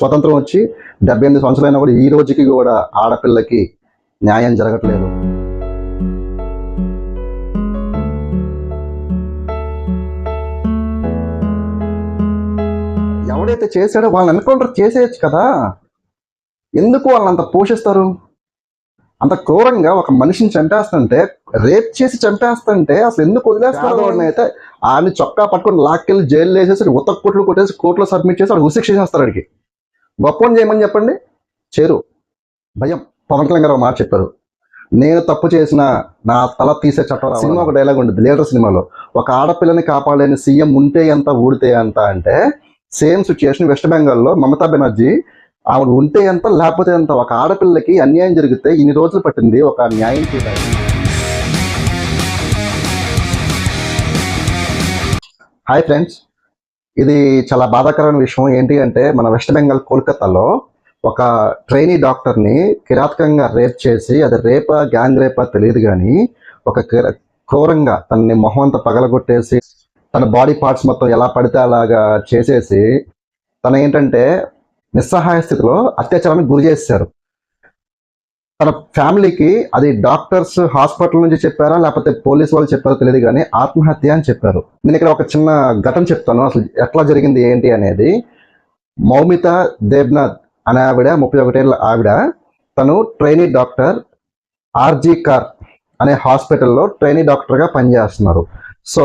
స్వతంత్రం వచ్చి 78 సంవత్సరాలైనా కూడా ఈ రోజుకి కూడా ఆడపిల్లకి న్యాయం జరగట్లేదు. ఎవడైతే చేశాడో వాళ్ళని ఎన్కౌంటర్ చేసేయచ్చు కదా, ఎందుకు వాళ్ళని అంత పోషిస్తారు? అంత క్రూరంగా ఒక మనిషిని చంపేస్తుంటే, రేప్ చేసి చంపేస్తుంటే అసలు ఎందుకు వదిలేస్తారు? అయితే ఆయన చొక్కా పట్టుకుని లాక్కెళ్ళి జైలు వేసేసి ఉత్తర కోట్లు కొట్టేసి కోర్టులో సబ్మిట్ చేసి వాడు ఉసిక్ష చేస్తారు. అడిగి గొప్పని చేయమని చెప్పండి, చేరు భయం. పవన్ కళ్యాణ్ గారు మాట చెప్పారు, నేను తప్పు చేసిన నా తల తీసే చట్టం. సినిమా ఒక డైలాగ్ ఉంటుంది లీడర్ సినిమాలో, ఒక ఆడపిల్లని కాపాడలేని సీఎం ఉంటే ఎంత ఊడితే ఎంత అంటే, సేమ్ సిచ్యుయేషన్ వెస్ట్ బెంగాల్లో మమతా బెనర్జీ ఆవిడ ఉంటే ఎంత లేకపోతే ఎంత. ఒక ఆడపిల్లకి అన్యాయం జరిగితే ఇన్ని రోజులు పట్టింది ఒక న్యాయం చేయడానికి. హాయ్ ఫ్రెండ్స్, ఇది చాలా బాధాకరమైన విషయం. ఏంటి అంటే, మన వెస్ట్ బెంగాల్ కోల్కతాలో ఒక ట్రైనీ డాక్టర్ని కిరాతకంగా రేప్ చేసి, అది రేపా గ్యాంగ్ రేపా తెలియదు కానీ, ఒక క్రూరంగా తనని మొహం అంతా పగలగొట్టేసి తన బాడీ పార్ట్స్ మొత్తం ఎలా పడితే అలాగా చేసేసి తన ఏంటంటే నిస్సహాయ స్థితిలో అత్యాచారానికి గురి చేశారు. తన ఫ్యామిలీకి అది డాక్టర్స్ హాస్పిటల్ నుంచి చెప్పారా లేకపోతే పోలీసు వాళ్ళు చెప్పారో తెలియదు కానీ ఆత్మహత్య అని చెప్పారు. నేను ఇక్కడ ఒక చిన్న ఘటన చెప్తాను, అసలు ఎట్లా జరిగింది ఏంటి అనేది. మౌమితా దేబ్నాథ్ అనే ఆవిడ, 31 ఏళ్ళ ఆవిడ, తను ట్రైనీ డాక్టర్ ఆర్జీ కార్ అనే హాస్పిటల్లో ట్రైనీ డాక్టర్గా పనిచేస్తున్నారు. సో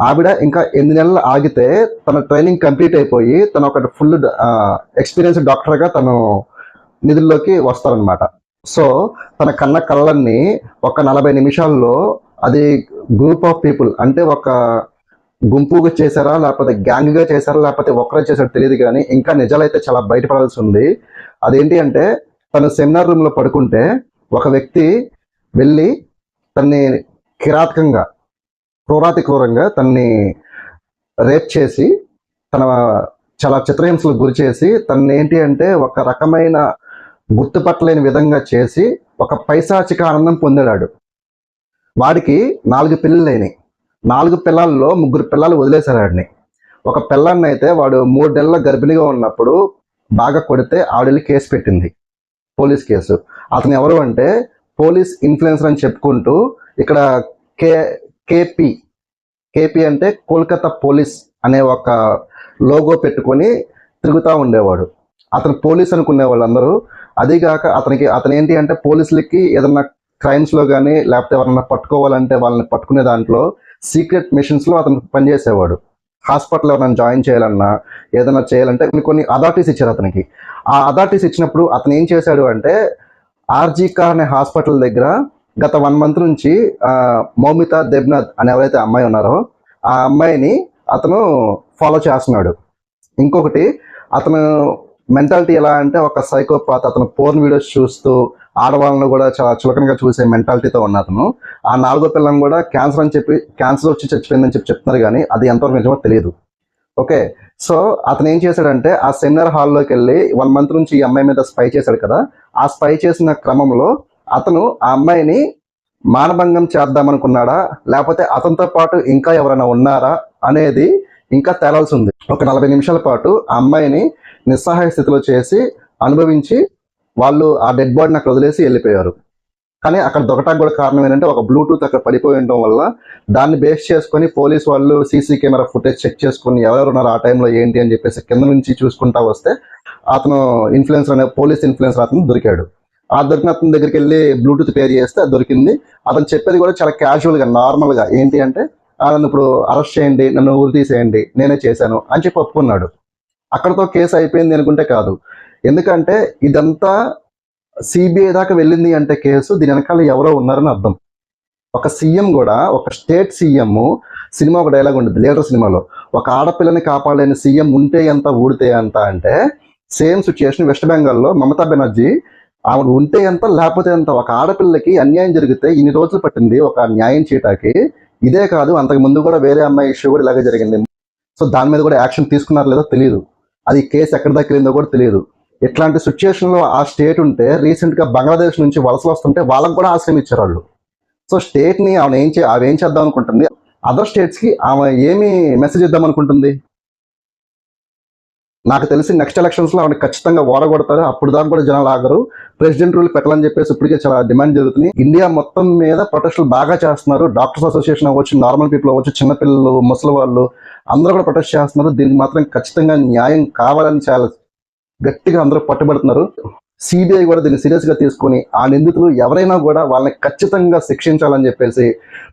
ఆవిడ ఇంకా 8 నెలలు ఆగితే తన ట్రైనింగ్ కంప్లీట్ అయిపోయి తను ఒక ఫుల్ ఎక్స్పీరియన్స్డ్ డాక్టర్గా తను నిధుల్లోకి వస్తారనమాట. సో తన కన్న కళ్ళన్ని ఒక 40 నిమిషాల్లో, అది గ్రూప్ ఆఫ్ పీపుల్ అంటే ఒక గుంపుగా చేశారా లేకపోతే గ్యాంగ్గా చేశారా లేకపోతే ఒక్కరే చేశారో తెలియదు కానీ ఇంకా నిజాలైతే చాలా బయటపడాల్సి ఉంది. అదేంటి అంటే, తను సెమినార్ రూమ్లో పడుకుంటే ఒక వ్యక్తి వెళ్ళి తన్ని కిరాతకంగా క్రూరంగా తన్ని రేప్ చేసి తన చాలా చిత్రహింసలకు గురి చేసి తనని ఏంటి అంటే ఒక రకమైన గుర్తుపట్టలేని విధంగా చేసి ఒక పైశాచిక ఆనందం పొందాడు. వాడికి 4 పిల్లలైనాయి. 4 పిల్లల్లో 3 పిల్లలు వదిలేశారు వాడిని. ఒక పిల్లాన్ని అయితే వాడు 3 నెలల గర్భిణిగా ఉన్నప్పుడు బాగా కొడితే ఆవిడెళ్ళి కేసు పెట్టింది, పోలీస్ కేసు. అతను ఎవరు అంటే పోలీస్ ఇన్ఫ్లుయెన్సర్ అని చెప్పుకుంటూ ఇక్కడ కేపీ అంటే కోల్కతా పోలీస్ అనే ఒక లోగో పెట్టుకొని తిరుగుతూ ఉండేవాడు. అతను పోలీస్ అనుకునే వాళ్ళందరూ. అదిగాక అతను ఏంటి అంటే పోలీసులకి ఏదన్నా క్రైమ్స్లో కానీ లేకపోతే ఎవరన్నా పట్టుకోవాలంటే వాళ్ళని పట్టుకునే దాంట్లో సీక్రెట్ మిషన్స్లో అతను పనిచేసేవాడు. హాస్పిటల్లో ఎవరైనా జాయిన్ చేయాలన్నా ఏదైనా చేయాలంటే కొన్ని అథారిటీస్ ఇచ్చారు అతనికి. ఆ అథారిటీస్ ఇచ్చినప్పుడు అతను ఏం చేశాడు అంటే, ఆర్జీ కార్ అనే హాస్పిటల్ దగ్గర గత 1 మంత్ నుంచి మౌమితా దేబ్నాథ్ అని ఎవరైతే అమ్మాయి ఉన్నారో ఆ అమ్మాయిని అతను ఫాలో చేస్తున్నాడు. ఇంకొకటి, అతను మెంటాలిటీ ఎలా అంటే ఒక సైకోపాత్. అతను పోర్న్ వీడియోస్ చూస్తూ ఆడవాళ్ళను కూడా చాలా చులకనగా చూసే మెంటాలిటీతో ఉన్న అతను ఆ 4వ పిల్లని కూడా క్యాన్సర్ వచ్చి చచ్చిపోయిందని చెప్తున్నారు కానీ అది ఎంతవరకు నిజమో తెలియదు. ఓకే, సో అతను ఏం చేశాడంటే ఆ సెమినార్ హాల్లోకి వెళ్ళి 1 మంత్ నుంచి ఈ అమ్మాయి మీద స్పై చేశాడు కదా. ఆ స్పై చేసిన క్రమంలో అతను ఆ అమ్మాయిని మానభంగం చేద్దామనుకున్నాడా లేకపోతే అతనితో పాటు ఇంకా ఎవరైనా ఉన్నారా అనేది ఇంకా తేలాల్సి ఉంది. ఒక 40 నిమిషాల పాటు ఆ అమ్మాయిని నిస్సహాయ స్థితిలో చేసి అనుభవించి వాళ్ళు ఆ డెడ్ బాడీని అక్కడ వదిలేసి వెళ్ళిపోయారు. కానీ అక్కడ దొరకటానికి కూడా కారణం ఏంటంటే ఒక బ్లూటూత్ అక్కడ పడిపోయి ఉండడం వల్ల దాన్ని బేస్ చేసుకొని పోలీస్ వాళ్ళు సీసీ కెమెరా ఫుటేజ్ చెక్ చేసుకుని ఎవరెవరు ఉన్నారు ఆ టైంలో ఏంటి అని చెప్పేసి కింద నుంచి చూసుకుంటా వస్తే అతను ఇన్ఫ్లుయెన్సర్ అనే పోలీస్ ఇన్ఫ్లుయెన్సర్ అతను దొరికాడు. ఆ దొరికిన అతని దగ్గరికి వెళ్ళి బ్లూటూత్ పేర్ చేస్తే అది దొరికింది. అతను చెప్పేది కూడా చాలా క్యాజువల్గా నార్మల్గా ఏంటి అంటే, నన్ను ఇప్పుడు అరెస్ట్ చేయండి, నన్ను ఊరు తీసేయండి, నేనే చేశాను అని చెప్పి ఒప్పుకున్నాడు. అక్కడతో కేసు అయిపోయింది అనుకుంటే కాదు. ఎందుకంటే ఇదంతా సిబిఐ దాకా వెళ్ళింది అంటే కేసు దీని వెనకాల ఎవరో ఉన్నారని అర్థం. ఒక సీఎం కూడా, ఒక స్టేట్ సీఎం, సినిమా ఒక డైలాగ్ ఉంటుంది లీడర్ సినిమాలో, ఒక ఆడపిల్లని కాపాడలేని సీఎం ఉంటే ఎంత ఊడితే ఎంత అంటే, సేమ్ సిచ్యుయేషన్ వెస్ట్ బెంగాల్లో మమతా బెనర్జీ ఆవిడ ఉంటే ఎంత లేకపోతే ఎంత. ఒక ఆడపిల్లకి అన్యాయం జరిగితే ఇన్ని రోజులు పట్టింది ఒక న్యాయం చేయటానికి. ఇదే కాదు, అంతకు ముందు కూడా వేరే అమ్మాయి ఇష్యూ కూడా ఇలాగే జరిగింది. సో దాని మీద కూడా యాక్షన్ తీసుకున్నారో లేదో తెలియదు, అది కేసు ఎక్కడి దాకా వెళ్ళిందో కూడా తెలియదు. ఇట్లాంటి సిచ్యుయేషన్లో ఆ స్టేట్ ఉంటే, రీసెంట్గా బంగ్లాదేశ్ నుంచి వలసలు వస్తుంటే వాళ్ళకు కూడా ఆశ్రయం ఇచ్చారు వాళ్ళు. సో స్టేట్ని ఆమె ఏం చేద్దాం అనుకుంటుంది, అదర్ స్టేట్స్కి ఆమె ఏమి మెసేజ్ ఇద్దాం అనుకుంటుంది? నాకు తెలిసి నెక్స్ట్ ఎలక్షన్స్లో ఆవిడ ఖచ్చితంగా ఓడగొడతారు. అప్పుడు దాకా కూడా జనాలు ఆగరు. ప్రెసిడెంట్ రూల్ పెట్టాలని చెప్పేసి ఇప్పటికే చాలా డిమాండ్ జరుగుతుంది. ఇండియా మొత్తం మీద ప్రొటెస్టులు బాగా చేస్తున్నారు. డాక్టర్స్ అసోసియేషన్ అవ్వచ్చు, నార్మల్ పీపుల్ అవ్వచ్చు, చిన్నపిల్లలు, ముసలి వాళ్ళు అందరూ కూడా ప్రొటెస్ట్ చేస్తున్నారు. దీనికి మాత్రం ఖచ్చితంగా న్యాయం కావాలని చాలా గట్టిగా అందరూ పట్టుబడుతున్నారు. సిబిఐ కూడా దీన్ని సీరియస్గా తీసుకొని ఆ నిందితులు ఎవరైనా కూడా వాళ్ళని ఖచ్చితంగా శిక్షించాలని చెప్పేసి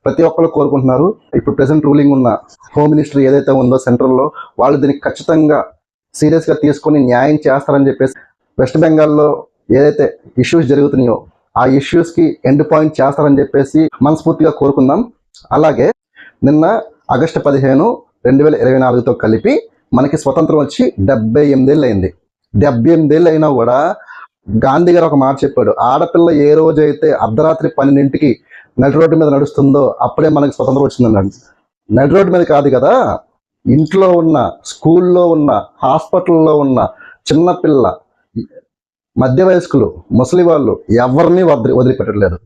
ప్రతి ఒక్కరు కోరుకుంటున్నారు. ఇప్పుడు ప్రెసెంట్ రూలింగ్ ఉన్న హోమ్ మినిస్టర్ ఏదైతే ఉందో సెంట్రల్లో, వాళ్ళు దీనికి ఖచ్చితంగా సీరియస్గా తీసుకొని న్యాయం చేస్తారని చెప్పేసి, వెస్ట్ బెంగాల్లో ఏదైతే ఇష్యూస్ జరుగుతున్నాయో ఆ ఇష్యూస్కి ఎండ్ పాయింట్ చేస్తారని చెప్పేసి మనస్ఫూర్తిగా కోరుకుందాం. అలాగే నిన్న ఆగస్టు 15, 2024తో కలిపి మనకి స్వతంత్రం వచ్చి 78 ఏళ్ళు అయింది. 78 ఏళ్ళు అయినా కూడా గాంధీ గారు ఒక మాట చెప్పాడు, ఆడపిల్ల ఏ రోజైతే అర్ధరాత్రి 12ంటికి నడి రోడ్డు మీద నడుస్తుందో అప్పుడే మనకి స్వతంత్రం వచ్చిందన్నాడు. నడి రోడ్డు మీద కాదు కదా, ఇంట్లో ఉన్న, స్కూల్లో ఉన్న, హాస్పిటల్లో ఉన్న చిన్నపిల్ల, మధ్య వయస్కులు, ముసలి వాళ్ళు ఎవరిని వదిలిపెట్టట్లేదు.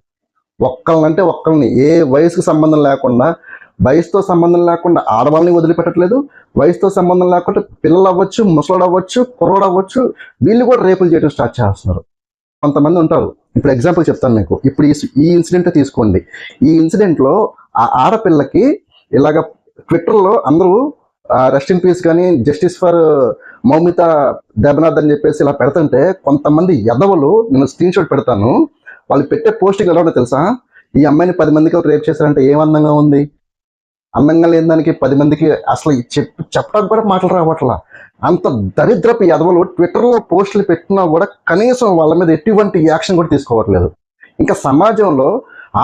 ఒక్కళ్ళనంటే ఒక్కళ్ళని, ఏ వయసుకు సంబంధం లేకుండా, వయసుతో సంబంధం లేకుండా ఆడవాళ్ళని వదిలిపెట్టట్లేదు. వయసుతో సంబంధం లేకుండా పిల్లలు అవ్వచ్చు, ముసలోడు అవ్వచ్చు, కుర్రోడు అవ్వచ్చు, వీళ్ళు కూడా రేపులు చేయడం స్టార్ట్ చేస్తున్నారు. కొంతమంది ఉంటారు. ఇప్పుడు ఎగ్జాంపుల్ చెప్తాను మీకు. ఇప్పుడు ఈ ఇన్సిడెంట్ తీసుకోండి. ఈ ఇన్సిడెంట్లో ఆ ఆడపిల్లకి ఇలాగ ట్విట్టర్లో అందరూ రెస్ట్ ఇన్ పీస్ కానీ, జస్టిస్ ఫర్ మౌమితా దేబనాథ్ అని చెప్పేసి ఇలా పెడుతుంటే కొంతమంది ఎదవలు, నేను స్క్రీన్ షాట్ పెడతాను, వాళ్ళు పెట్టే పోస్టింగ్ ఎలా ఉందో తెలుసా? ఈ అమ్మాయిని 10 మందికి రేప్ చేశారంటే ఏం అందంగా ఉంది? అందంగా లేని దానికి 10 మందికి అసలు చెప్పడానికి కూడా మాటలు రావట్లా. అంత దరిద్రపు ఎదవలు ట్విట్టర్లో పోస్టులు పెట్టినా కూడా కనీసం వాళ్ళ మీద ఎటువంటి యాక్షన్ కూడా తీసుకోవట్లేదు. ఇంకా సమాజంలో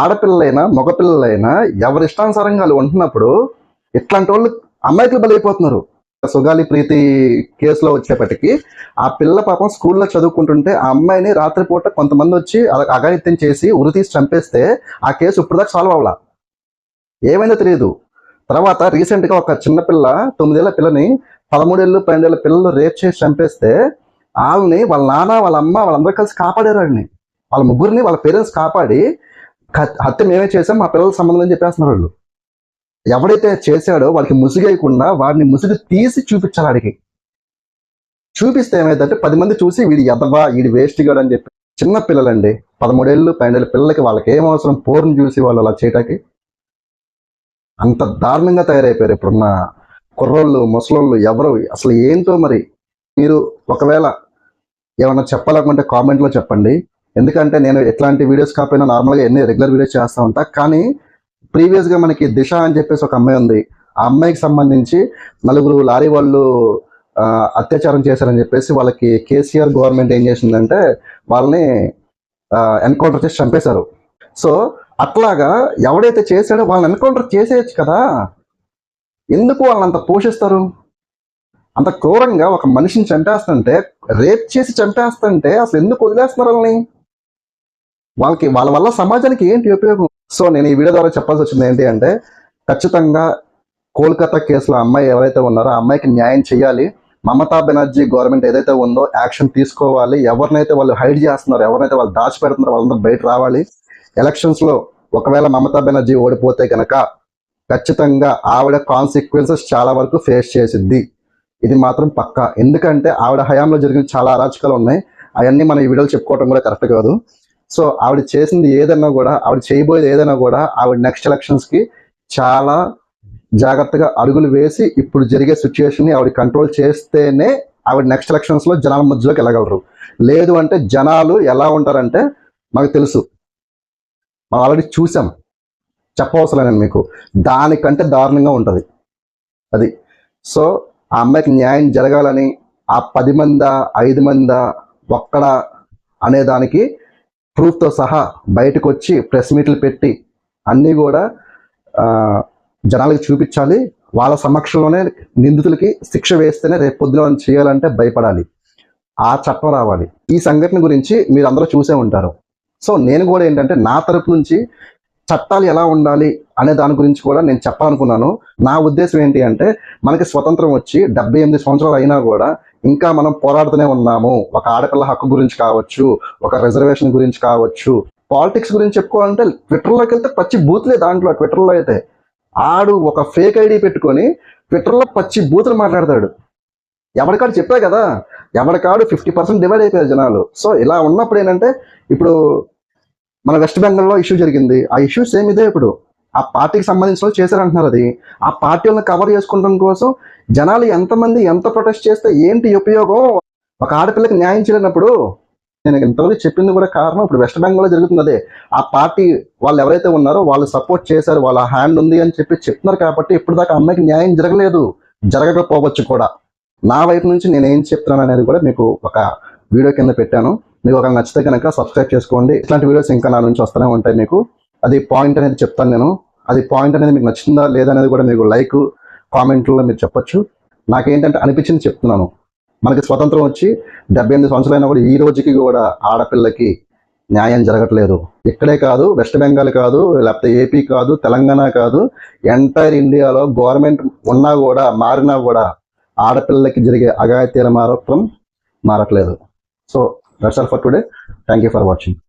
ఆడపిల్లలైనా మగపిల్లలైనా ఎవరి ఇష్టానుసారంగా వాళ్ళు ఉంటున్నప్పుడు ఇట్లాంటి వాళ్ళు అమ్మాయికులు బలైపోతున్నారు. సుగాలి ప్రీతి కేసులో వచ్చేపటికి ఆ పిల్ల పాపం స్కూల్లో చదువుకుంటుంటే ఆ అమ్మాయిని రాత్రిపూట కొంతమంది వచ్చి అఘాయిత్యం చేసి ఉరి తీసి చంపేస్తే ఆ కేసు ఇప్పుడు దాకా సాల్వ్ అవ్వాల. ఏమైందో తెలియదు. తర్వాత రీసెంట్గా ఒక చిన్నపిల్ల 9 ఏళ్ల పిల్లని 13 ఏళ్ళు 12 ఏళ్ల పిల్లలు రేప్ చేసి చంపేస్తే వాళ్ళని వాళ్ళ నాన్న, వాళ్ళ అమ్మ, వాళ్ళందరూ కలిసి కాపాడారు. వాళ్ళని, వాళ్ళ ముగ్గురిని వాళ్ళ పేరెంట్స్ కాపాడి హత్య మేమే చేసాం, మా పిల్లలకు సంబంధం అని చెప్పేస్తున్నారు. వాళ్ళు ఎవడైతే చేశాడో వాడికి ముసుగేయకుండా వాడిని ముసుగు తీసి చూపించాలి. వాడికి చూపిస్తే ఏమైందంటే 10 మంది చూసి వీడి ఎదవా, వీడి వేస్ట్ గాడు అని చెప్పి. చిన్న పిల్లలండి, 13 ఏళ్ళు 12 ఏళ్ళ పిల్లలకి వాళ్ళకి ఏమవసరం పోర్ని చూసి వాళ్ళు అలా చేయటానికి? అంత దారుణంగా తయారైపోయారు ఇప్పుడున్న కుర్రోళ్ళు, ముసలోళ్ళు ఎవరు అసలు ఏంటో. మరి మీరు ఒకవేళ ఏమన్నా చెప్పాలనుకుంటే కామెంట్లో చెప్పండి. ఎందుకంటే నేను ఎట్లాంటి వీడియోస్ కాకపోయినా నార్మల్గా ఎన్ని రెగ్యులర్ వీడియోస్ చేస్తూ ఉంటా. కానీ ప్రీవియస్గా మనకి దిశ అని చెప్పేసి ఒక అమ్మాయి ఉంది. ఆ అమ్మాయికి సంబంధించి 4 లారీ వాళ్ళు అత్యాచారం చేశారని చెప్పేసి వాళ్ళకి కేసీఆర్ గవర్నమెంట్ ఏం చేసిందంటే వాళ్ళని ఎన్కౌంటర్ చేసి చంపేశారు. సో అట్లాగా ఎవడైతే చేశాడో వాళ్ళని ఎన్కౌంటర్ చేసేయచ్చు కదా. ఎందుకు వాళ్ళని అంత పోషిస్తారు? అంత క్రూరంగా ఒక మనిషిని చంపేస్తుంటే, రేప్ చేసి చంపేస్తుంటే అసలు ఎందుకు వదిలేస్తున్నారు వాళ్ళని? వాళ్ళ వల్ల సమాజానికి ఏంటి ఉపయోగం? సో నేను ఈ వీడియో ద్వారా చెప్పాల్సి వచ్చింది ఏంటి అంటే, ఖచ్చితంగా కోల్కతా కేసులో అమ్మాయి ఎవరైతే ఉన్నారో ఆ అమ్మాయికి న్యాయం చేయాలి. మమతా బెనర్జీ గవర్నమెంట్ ఏదైతే ఉందో యాక్షన్ తీసుకోవాలి. ఎవరినైతే వాళ్ళు హైడ్ చేస్తున్నారో, ఎవరినైతే వాళ్ళు దాచిపెడుతున్నారో వాళ్ళందరూ బయట రావాలి. ఎలక్షన్స్లో ఒకవేళ మమతా బెనర్జీ ఓడిపోతే కనుక ఖచ్చితంగా ఆవిడ కాన్సిక్వెన్సెస్ చాలా వరకు ఫేస్ చేసిద్ది. ఇది మాత్రం పక్కా. ఎందుకంటే ఆవిడ హయాంలో జరిగిన చాలా అరాచకాలు ఉన్నాయి. అవన్నీ మనం ఈ వీడియోలో చెప్పుకోవడం కూడా కరెక్ట్ కాదు. సో ఆవిడ చేసింది ఏదైనా కూడా, ఆవిడ చేయబోయేది ఏదైనా కూడా ఆవిడ నెక్స్ట్ ఎలక్షన్స్కి చాలా జాగ్రత్తగా అడుగులు వేసి ఇప్పుడు జరిగే సిచ్యువేషన్ని ఆవిడ కంట్రోల్ చేస్తేనే ఆవిడ నెక్స్ట్ ఎలక్షన్స్లో జనాల మధ్యలోకి వెళ్ళగలరు. లేదు అంటే జనాలు ఎలా ఉంటారంటే మాకు తెలుసు, మనం ఆల్రెడీ చూసాం, చెప్పవసరం నేను మీకు. దానికంటే దారుణంగా ఉంటుంది అది. సో ఆ అమ్మాయికి న్యాయం జరగాలని ఆ 10 మందా 5 మందా ఒక్కడా అనేదానికి ప్రూఫ్తో సహా బయటకు వచ్చి ప్రెస్ మీట్లు పెట్టి అన్నీ కూడా జనాలకి చూపించాలి. వాళ్ళ సమక్షంలోనే నిందితులకి శిక్ష వేస్తేనే రేపు పొద్దున చేయాలంటే భయపడాలి. ఆ చట్టం రావాలి. ఈ సంఘటన గురించి మీరు అందరూ చూసే ఉంటారు. సో నేను కూడా ఏంటంటే నా తరపు నుంచి చట్టాలు ఎలా ఉండాలి అనే దాని గురించి కూడా నేను చెప్పాలనుకున్నాను. నా ఉద్దేశం ఏంటి అంటే, మనకి స్వతంత్రం వచ్చి 78 సంవత్సరాలు అయినా కూడా ఇంకా మనం పోరాడుతూనే ఉన్నాము. ఒక ఆడపిల్ల హక్కు గురించి కావచ్చు, ఒక రిజర్వేషన్ గురించి కావచ్చు, పాలిటిక్స్ గురించి చెప్పుకోవాలంటే ట్విట్టర్లోకి వెళ్తే పచ్చి బూతులే. దాంట్లో ట్విట్టర్లో అయితే ఆడు ఒక ఫేక్ ఐడి పెట్టుకొని ట్విట్టర్లో పచ్చి బూతులు మాట్లాడతాడు. ఎవరికాడు చెప్పా కదా, ఎవరికాడు 50% డివైడ్ అయిపోయారు జనాలు. సో ఇలా ఉన్నప్పుడు ఏంటంటే, ఇప్పుడు మన వెస్ట్ బెంగాల్లో ఇష్యూ జరిగింది, ఆ ఇష్యూ సేమ్ ఇదే. ఇప్పుడు ఆ పార్టీకి సంబంధించిన వాళ్ళు చేశారంటున్నారు. అది ఆ పార్టీ వాళ్ళని కవర్ చేసుకోవడం కోసం జనాలు ఎంతమంది ఎంత ప్రొటెస్ట్ చేస్తే ఏంటి ఉపయోగం? ఒక ఆడపిల్లకి న్యాయం చేయలేనప్పుడు. నేను ఇంతవరకు చెప్పింది కూడా కారణం ఇప్పుడు వెస్ట్ బెంగాల్లో జరుగుతుంది అదే. ఆ పార్టీ వాళ్ళు ఎవరైతే ఉన్నారో వాళ్ళు సపోర్ట్ చేశారు, వాళ్ళ హ్యాండ్ ఉంది అని చెప్పి చెప్తున్నారు కాబట్టి ఇప్పుడు దాకా అమ్మాయికి న్యాయం జరగలేదు, జరగకపోవచ్చు కూడా. నా వైపు నుంచి నేను ఏం చెప్తున్నాను అనేది కూడా మీకు ఒక వీడియో కింద పెట్టాను. మీకు ఒక నచ్చితే కనుక సబ్స్క్రైబ్ చేసుకోండి. ఇట్లాంటి వీడియోస్ ఇంకా నా నుంచి వస్తూనే ఉంటాయి. మీకు అది పాయింట్ అనేది చెప్తాను నేను. అది పాయింట్ అనేది మీకు నచ్చిందా లేదా అనేది కూడా మీకు లైక్ కామెంట్లో మీరు చెప్పొచ్చు. నాకేంటంటే అనిపించింది చెప్తున్నాను. మనకి స్వతంత్రం వచ్చి 78 సంవత్సరాలైనా కూడా ఈ రోజుకి కూడా ఆడపిల్లకి న్యాయం జరగట్లేదు. ఇక్కడే కాదు, వెస్ట్ బెంగాల్ కాదు, లేకపోతే ఏపీ కాదు, తెలంగాణ కాదు, ఎంటైర్ ఇండియాలో గవర్నమెంట్ ఉన్నా కూడా మారినా కూడా ఆడపిల్లకి జరిగే అఘాయిత్యాల మాత్రం మారట్లేదు. So that's all for today. Thank you for watching.